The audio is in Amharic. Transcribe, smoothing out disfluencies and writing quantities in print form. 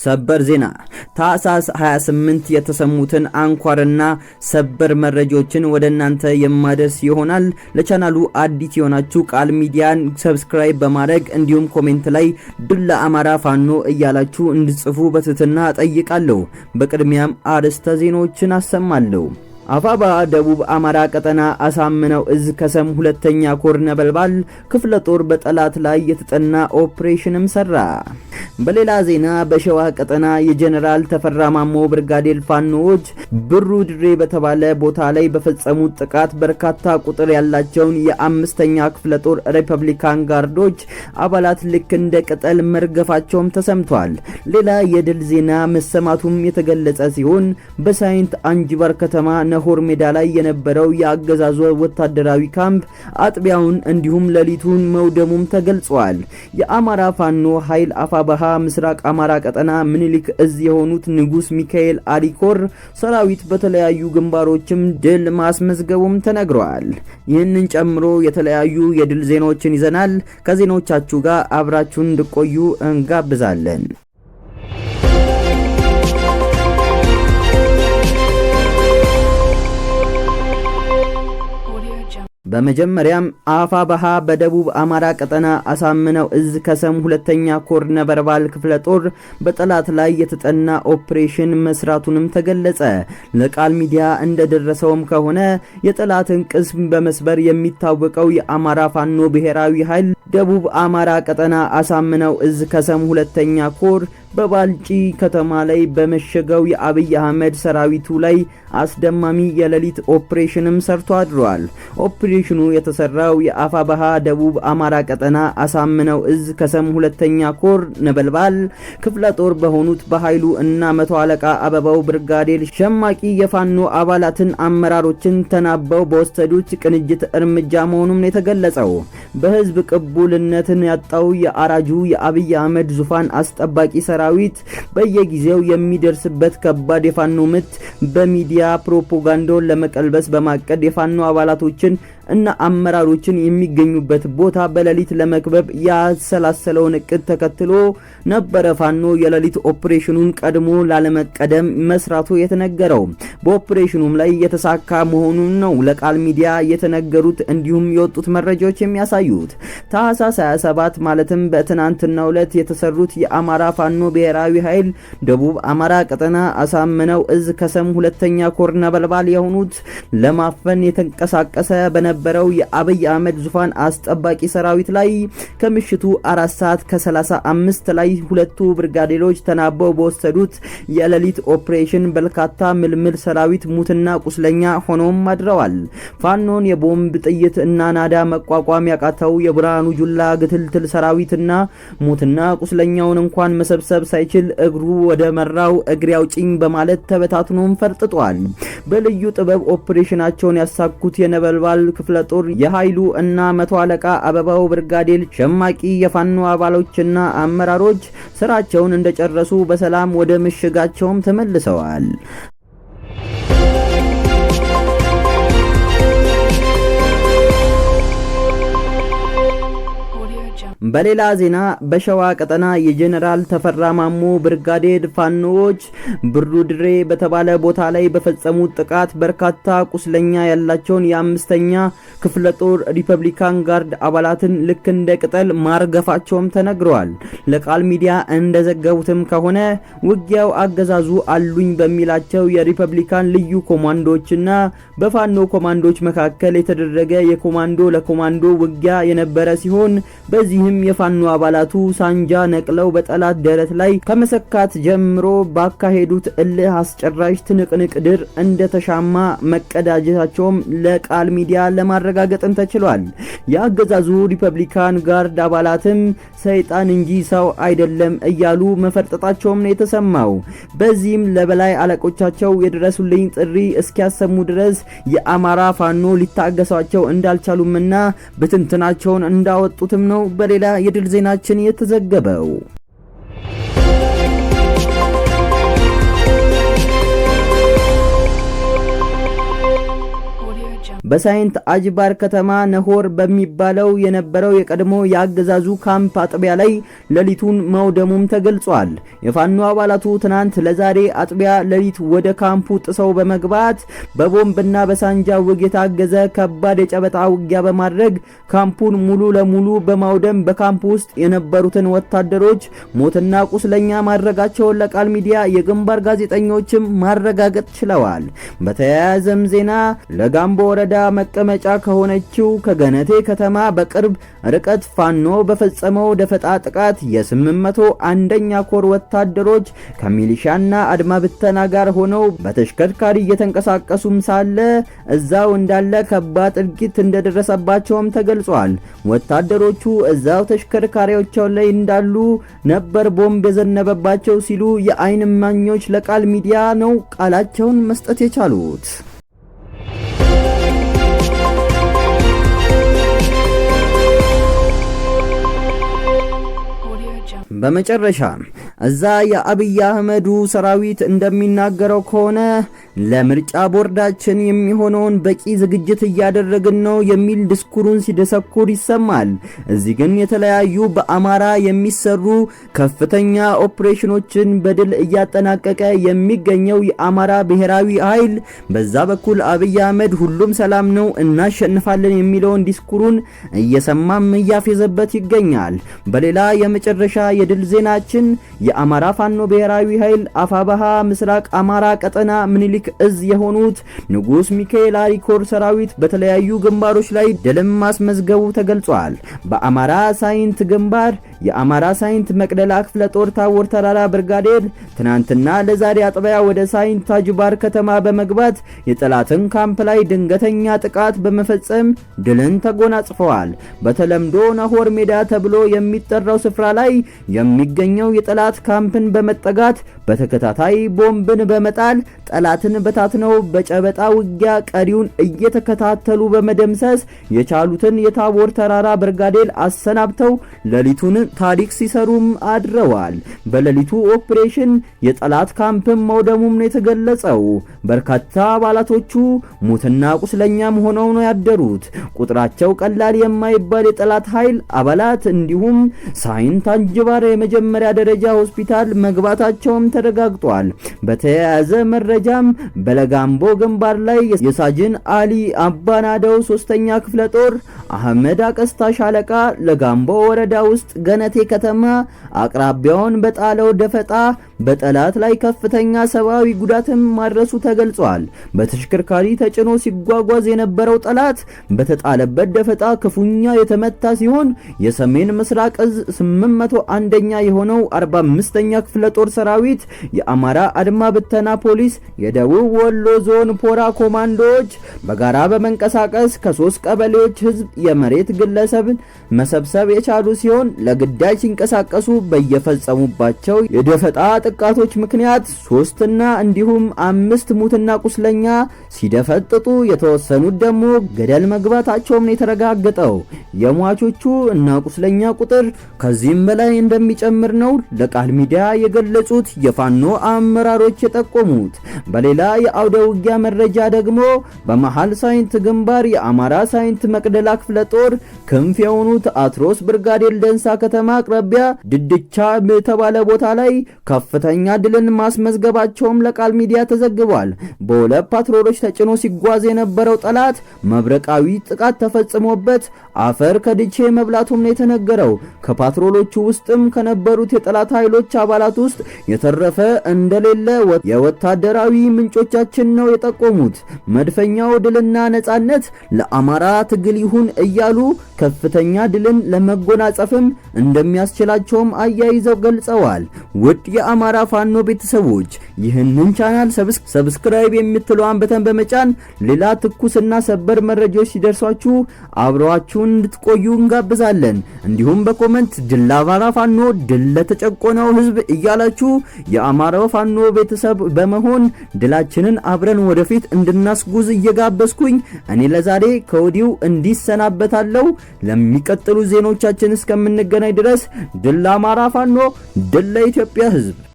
ሰበር ዜና ታህሳስ 28 የተሰሙትን አንኳርና ሰበር መረጃዎችን ወደናንተ የማደርስ ይሆናል። ለቻናሉ አዲስ የሆናችሁ ቃል ሚዲያን ሰብስክራይብ በማድረግ እንዲሁም ኮሜንት ላይ ድል ለአማራ ፋኖ እያላችሁ እንድጽፉ በትህትና ጠይቃለሁ። በቅድሚያም አርዕስተ ዜናዎችን አሰማለሁ። አፋባ ደቡብ አማራ ቀጠና አሳምነው እዝ ከሰም ሁለተኛ ኮር ነበልባል ክፍለ ጦር በጠላት ላይ የተጠና ኦፕሬሽንም ሰራ። በሌላ ዜና በሸዋ ቀጠና የጀነራል ተፈራ ማሞ ብርጋዴር ፋኖዎች ብሩ ድሬ በተባለ ቦታ ላይ በፈጸሙት ጥቃት በርካታ ቁጥር ያላቸውን የአምስተኛ ክፍለ ጦር ሪፐብሊካን ጋርዶች አባላት ልክ እንደ ቅጠል መርገፋቸውም ተሰምቷል። ሌላ የድል ዜና መሰማቱም የተገለጸ ሲሆን በሳይንት አንጅባር ከተማ ነሆር ሜዳ ላይ የነበረው የአገዛዙ ወታደራዊ ካምፕ አጥቢያውን እንዲሁም ሌሊቱን መውደሙም ተገልጿል። የአማራ ፋኖ ኃይል አፋባሃ ምስራቅ አማራ ቀጠና ምኒልክ እዝ የሆኑት ንጉስ ሚካኤል አሊኮር ሰራዊት በተለያዩ ግንባሮችም ድል ማስመዝገቡም ተነግሯል። ይህንን ጨምሮ የተለያዩ የድል ዜናዎችን ይዘናል። ከዜናዎቻችሁ ጋር አብራችሁን እንድቆዩ እንጋብዛለን። በመጀመሪያም አፋባሃ በደቡብ አማራ ቀጠና አሳምነው እዝ ከሰም ሁለተኛ ኮር ነበልባል ክፍለ ጦር በጠላት ላይ የተጠና ኦፕሬሽን መስራቱንም ተገለጸ። ለቃል ሚዲያ እንደደረሰውም ከሆነ የጠላትን ቅስም በመስበር የሚታወቀው የአማራ ፋኖ ብሔራዊ ኃይል ደቡብ አማራ ቀጠና አሳምነው እዝ ከሰም ሁለተኛ ኮር በባልጪ ከተማ ላይ በመሸገው የአብይ አህመድ ሰራዊቱ ላይ አስደማሚ የሌሊት ኦፕሬሽንም ሰርቶ አድሯል። ኦፕሬሽኑ የተሰራው የአፋባሃ ደቡብ አማራ ቀጠና አሳምነው እዝ ከሰም ሁለተኛ ኮር ነበልባል ክፍለ ጦር በሆኑት በኃይሉ እና መቶ አለቃ አበባው ብርጋዴር ሸማቂ የፋኖ አባላትን አመራሮችን ተናበው በወሰዱት ቅንጅት እርምጃ መሆኑን የተገለጸው። በህዝብ ቅቡልነትን ያጣው የአራጁ የአብይ አህመድ ዙፋን አስጠባቂ ሰራዊት በየጊዜው የሚደርስበት ከባድ የፋኖ ምት በሚዲያ ፕሮፓጋንዳውን ለመቀልበስ በማቀድ የፋኖ አባላቶችን እና አመራሮችን የሚገኙበት ቦታ በሌሊት ለመክበብ ያሰላሰለውን እቅድ ተከትሎ ነበረ ፋኖ የሌሊት ኦፕሬሽኑን ቀድሞ ላለመቀደም መስራቱ የተነገረው። በኦፕሬሽኑም ላይ የተሳካ መሆኑን ነው ለቃል ሚዲያ የተነገሩት እንዲሁም የወጡት መረጃዎች የሚያሳዩት። ታህሳስ 27 ማለትም በትናንትናው ዕለት የተሰሩት የአማራ ፋኖ ብሔራዊ ኃይል ደቡብ አማራ ቀጠና አሳምነው እዝ ከሰም ሁለተኛ ኮር ነበልባል የሆኑት ለማፈን የተንቀሳቀሰ በነበረው የአብይ አህመድ ዙፋን አስጠባቂ ሰራዊት ላይ ከምሽቱ 4 ሰዓት ከ35 ላይ ሁለቱ ብርጋዴሮች ተናበው በወሰዱት የሌሊት ኦፕሬሽን በርካታ ምልምል ሰራዊት ሙትና ቁስለኛ ሆኖም አድረዋል። ፋኖን የቦምብ ጥይት እና ናዳ መቋቋም ያቃተው የብርሃኑ ጁላ ግትልትል ሰራዊትና ሙትና ቁስለኛውን እንኳን መሰብሰብ ሳይችል እግሩ ወደ መራው እግሬ አውጪኝ በማለት ተበታትኖም ፈርጥጧል። በልዩ ጥበብ ኦፕሬሽናቸውን ያሳኩት የነበልባል ክፍለ ጦር የኃይሉ እና መቶ አለቃ አበባው ብርጋዴር ሸማቂ የፋኖ አባሎችና አመራሮች ስራቸውን እንደጨረሱ በሰላም ወደ ምሽጋቸውም ተመልሰዋል። በሌላ ዜና በሸዋ ቀጠና የጀነራል ተፈራ ማሞ ብርጋዴር ፋኖዎች ብሩ ድሬ በተባለ ቦታ ላይ በፈጸሙት ጥቃት በርካታ ቁስለኛ ያላቸውን የአምስተኛ ክፍለ ጦር ሪፐብሊካን ጋርድ አባላትን ልክ እንደ ቅጠል ማርገፋቸውም ተነግረዋል። ለቃል ሚዲያ እንደዘገቡትም ከሆነ ውጊያው አገዛዙ አሉኝ በሚላቸው የሪፐብሊካን ልዩ ኮማንዶዎችና በፋኖ ኮማንዶዎች መካከል የተደረገ የኮማንዶ ለኮማንዶ ውጊያ የነበረ ሲሆን በዚህም የፋኖ አባላቱ ሳንጃ ነቅለው በጠላት ደረት ላይ ከመሰካት ጀምሮ ባካሄዱት እልህ አስጨራሽ ትንቅንቅ ድር እንደተሻማ መቀዳጀታቸውም ለቃል ሚዲያ ለማረጋገጥም ተችሏል። የአገዛዙ ሪፐብሊካን ጋርድ አባላትም ሰይጣን እንጂ ሰው አይደለም እያሉ መፈርጠጣቸውም ነው የተሰማው። በዚህም ለበላይ አለቆቻቸው የድረሱልኝ ጥሪ እስኪያሰሙ ድረስ የአማራ ፋኖ ሊታገሳቸው እንዳልቻሉምና በትንትናቸውን እንዳወጡትም ነው በሌላ የድል ዜናችን የተዘገበው። በሳይንት አጅባር ከተማ ነሆር በሚባለው የነበረው የቀድሞ የአገዛዙ ካምፕ አጥቢያ ላይ ሌሊቱን መውደሙም ተገልጿል። የፋኖ አባላቱ ትናንት ለዛሬ አጥቢያ ሌሊት ወደ ካምፑ ጥሰው በመግባት በቦምብና በሳንጃ ውግ የታገዘ ከባድ የጨበጣ ውጊያ በማድረግ ካምፑን ሙሉ ለሙሉ በማውደም በካምፑ ውስጥ የነበሩትን ወታደሮች ሞትና ቁስለኛ ማድረጋቸውን ለቃል ሚዲያ የግንባር ጋዜጠኞችም ማረጋገጥ ችለዋል። በተያያዘም ዜና ለጋምቦ ወረዳ መቀመጫ ከሆነችው ከገነቴ ከተማ በቅርብ ርቀት ፋኖ በፈጸመው ደፈጣ ጥቃት የ801ኛ ኮር ወታደሮች ከሚሊሻና አድማ ብተና ጋር ሆነው በተሽከርካሪ እየተንቀሳቀሱም ሳለ እዛው እንዳለ ከባድ እልቂት እንደደረሰባቸውም ተገልጿል። ወታደሮቹ እዛው ተሽከርካሪዎቻቸው ላይ እንዳሉ ነበር ቦምብ የዘነበባቸው ሲሉ የአይን እማኞች ለቃል ሚዲያ ነው ቃላቸውን መስጠት የቻሉት። በመጨረሻ እዛ የአብይ አህመዱ ሰራዊት እንደሚናገረው ከሆነ ለምርጫ ቦርዳችን የሚሆነውን በቂ ዝግጅት እያደረግን ነው የሚል ዲስኩሩን ሲደሰኩር ይሰማል። እዚህ ግን የተለያዩ በአማራ የሚሰሩ ከፍተኛ ኦፕሬሽኖችን በድል እያጠናቀቀ የሚገኘው የአማራ ብሔራዊ ኃይል በዛ በኩል አብይ አህመድ ሁሉም ሰላም ነው እናሸንፋለን የሚለውን ዲስኩሩን እየሰማም እያፌዘበት ይገኛል። በሌላ የመጨረሻ የድል ዜናችን የአማራ ፋኖ ብሔራዊ ኃይል አፋባሃ ምስራቅ አማራ ቀጠና ምኒልክ እዝ የሆኑት ንጉስ ሚካኤል አሪኮር ሰራዊት በተለያዩ ግንባሮች ላይ ድልም ማስመዝገቡ ተገልጿል። በአማራ ሳይንት ግንባር የአማራ ሳይንት መቅደላ ክፍለ ጦር ታቦር ተራራ ብርጋዴር ትናንትና ለዛሬ አጥቢያ ወደ ሳይንት አጅባር ከተማ በመግባት የጠላትን ካምፕ ላይ ድንገተኛ ጥቃት በመፈጸም ድልን ተጎናጽፈዋል። በተለምዶ ነሆር ሜዳ ተብሎ የሚጠራው ስፍራ ላይ የሚገኘው የጠላት ካምፕን በመጠጋት በተከታታይ ቦምብን በመጣል ጠላትን በታትነው በጨበጣ ውጊያ ቀሪውን እየተከታተሉ በመደምሰስ የቻሉትን የታቦር ተራራ ብርጋዴር አሰናብተው ሌሊቱን ታሪክ ሲሰሩም አድረዋል። በሌሊቱ ኦፕሬሽን የጠላት ካምፕን መውደሙም ነው የተገለጸው። በርካታ አባላቶቹ ሙትና ቁስለኛም ሆነው ነው ያደሩት። ቁጥራቸው ቀላል የማይባል የጠላት ኃይል አባላት እንዲሁም ሳይንት አጅባር የመጀመሪያ ደረጃ ሆስፒታል መግባታቸውም ተረጋግጧል። በተያያዘ መረጃም በለጋምቦ ግንባር ላይ የሳጅን አሊ አባናደው 3ኛ ክፍለ ጦር አህመድ አቀስታ ሻለቃ ለጋምቦ ወረዳ ውስጥ ገነቴ ከተማ አቅራቢያውን በጣለው ደፈጣ በጠላት ላይ ከፍተኛ ሰብአዊ ጉዳትም ማድረሱ ተገልጿል። በተሽከርካሪ ተጭኖ ሲጓጓዝ የነበረው ጠላት በተጣለበት ደፈጣ ክፉኛ የተመታ ሲሆን የሰሜን ምስራቅ እዝ 801ኛ የሆነው 45ኛ ክፍለ ጦር ሰራዊት የአማራ አድማ ብተና ፖሊስ የደቡብ ወሎ ዞን ፖራ ኮማንዶዎች በጋራ በመንቀሳቀስ ከ3 ቀበሌዎች ህዝብ የመሬት ግለሰብን መሰብሰብ የቻሉ ሲሆን ለግዳጅ ሲንቀሳቀሱ በየፈጸሙባቸው የደፈጣ ጥቃቶች ምክንያት 3 እና እንዲሁም 5 ሙትና ቁስለኛ ሲደፈጥጡ የተወሰኑት ደግሞ ገደል መግባታቸውም ነው የተረጋገጠው። የሟቾቹ እና ቁስለኛ ቁጥር ከዚህም በላይ እንደሚጨምር ነው ለቃል ሚዲያ የገለጹት የፋኖ አመራሮች የጠቆሙት። በሌላ የአውደ ውጊያ መረጃ ደግሞ በመሃል ሳይንት ግንባር የአማራ ሳይንት መቅደላ ክፍለ ጦር ክንፍ የሆኑት አትሮስ ብርጋዴር ደንሳ ከተማ አቅራቢያ ድድቻ በተባለ ቦታ ላይ ከፍተኛ ድልን ማስመዝገባቸውም ለቃል ሚዲያ ተዘግቧል። በሁለት ፓትሮሎች ተጭኖ ሲጓዝ የነበረው ጠላት መብረቃዊ ጥቃት ተፈጽሞበት አፈር ከድቼ መብላቱም ነው የተነገረው። ከፓትሮሎቹ ውስጥም ከነበሩት የጠላት ኃይሎች አባላት ውስጥ የተረፈ እንደሌለ የወታደራዊ ምንጮቻችን ነው የጠቆሙት። መድፈኛው ድልና ነጻነት ለአማራ ትግል ይሁን እያሉ ከፍተኛ ድልን ለመጎናጸፍም እንደሚያስችላቸውም አያይዘው ገልጸዋል። ውድ የአማራ ፋኖ ቤተሰቦች ይህንን ቻናል ሰብስክራይብ የምትለዋን በተን በመጫን ሌላ ትኩስና ሰበር መረጃዎች ሲደርሷችሁ አብራችሁን እንድትቆዩ እንጋብዛለን። እንዲሁም በኮሜንት ድል ለአማራ ፋኖ፣ ድል ለተጨቆነው ህዝብ እያላችሁ የአማራ ፋኖ ቤተሰብ በመሆን ድላችንን አብረን ወደፊት እንድናስጉዝ እየጋበዝኩኝ እኔ ለዛሬ ከወዲሁ እንዲሰናበታለሁ። ለሚቀጥሉ ዜናዎቻችን እስከምንገናኝ ድረስ ድል ለአማራ ፋኖ፣ ድል ለኢትዮጵያ ህዝብ።